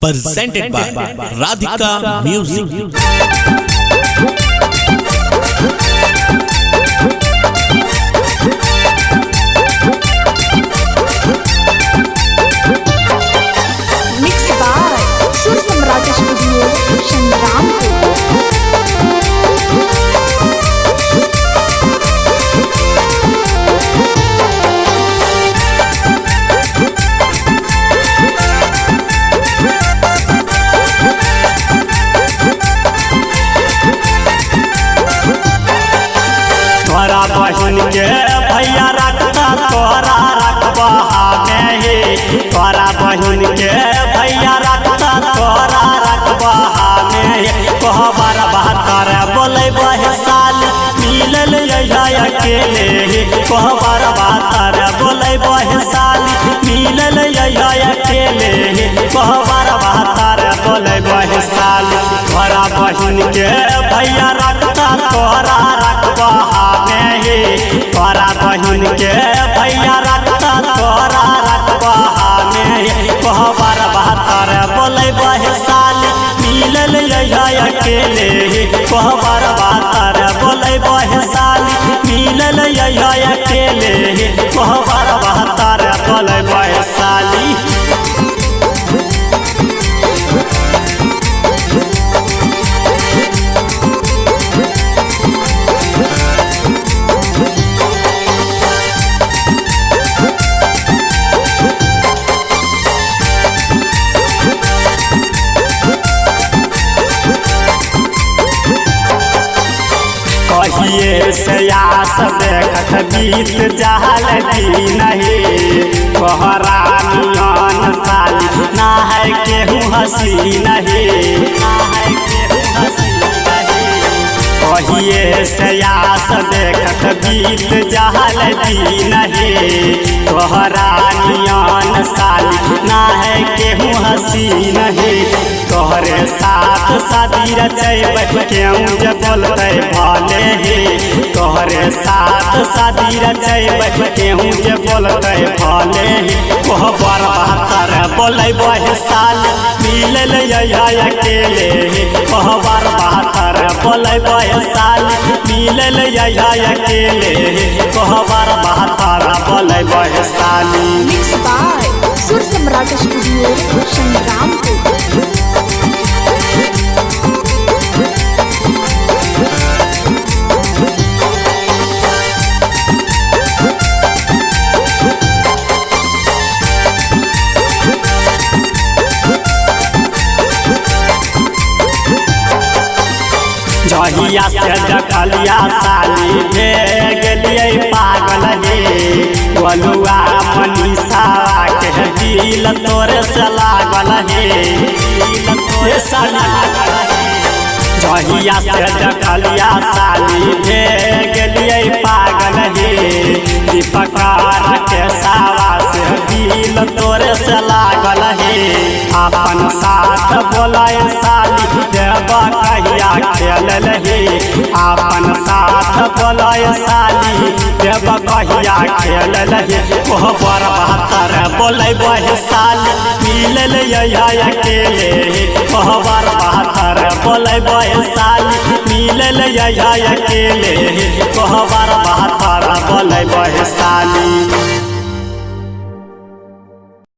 presented by Radhika Music. Mixed by Sur Samrat Studio, Shangrampur. तोरा बहन के भैया रखता तोरा रखबा में ही तोरा बहन के भैया रखता तोरा रखबा में कहबर बहतर बोले बहे साल मिलल अकेले कहबर बहतर बोले बहे साल मिलल अकेले कहबर बहतर बोले बहे साल तोरा बहन के भैया रखता तोरा रखबा तोरा बहन के भैया रखता तोरा रखबा में कहबर बहतर बोले बहे साल मिलल अकेले कहबर बहतर बोले बहे साल मिलल अकेले कहबर बहतर बोले बहे साली। कहिए से आस देखत बीत जहल दी नहीं कोहरा नियन साली ना है केहू हंसी नहीं ना है केहू हंसी नहीं कहिए से आस देखत बीत जहल दी नहीं कोहरा नियन साली ना है केहू हंसी नहीं तोहरे साथ शादी रचैबै केहू जे बोलते भले ही तोहरे साथ शादी रचैबै केहू जे बोलते भले ही कहबर बहतर बोले बहे साल मिलल अकेले कहबर बहतर बोले बहे साल मिलल अकेले कहबर बहतर बोले बहे साली। Mixed by Sur Samrat Studio, Shangrampur. जहिया से देखलिया साली भे गेलिए पागल हे बलुआ मनीषा के दिल तोरे से लागल हे दिल तोरे से लागल हे जहिया से देखलिया साली भे गेलिए पागल हे दीपकार के सावा से दिल तोरे से लागल हे अपन साथ बोलाए साली देवा कहिया खेलल हे अपन साथ बोलाए साली देवा कहिया खेलल हे कहबर बहतर बोले बहे साल मिलल अकेले कहबर बहतर बोले बहे साल मिलल अकेले कहबर बहतर बोले बहे साली।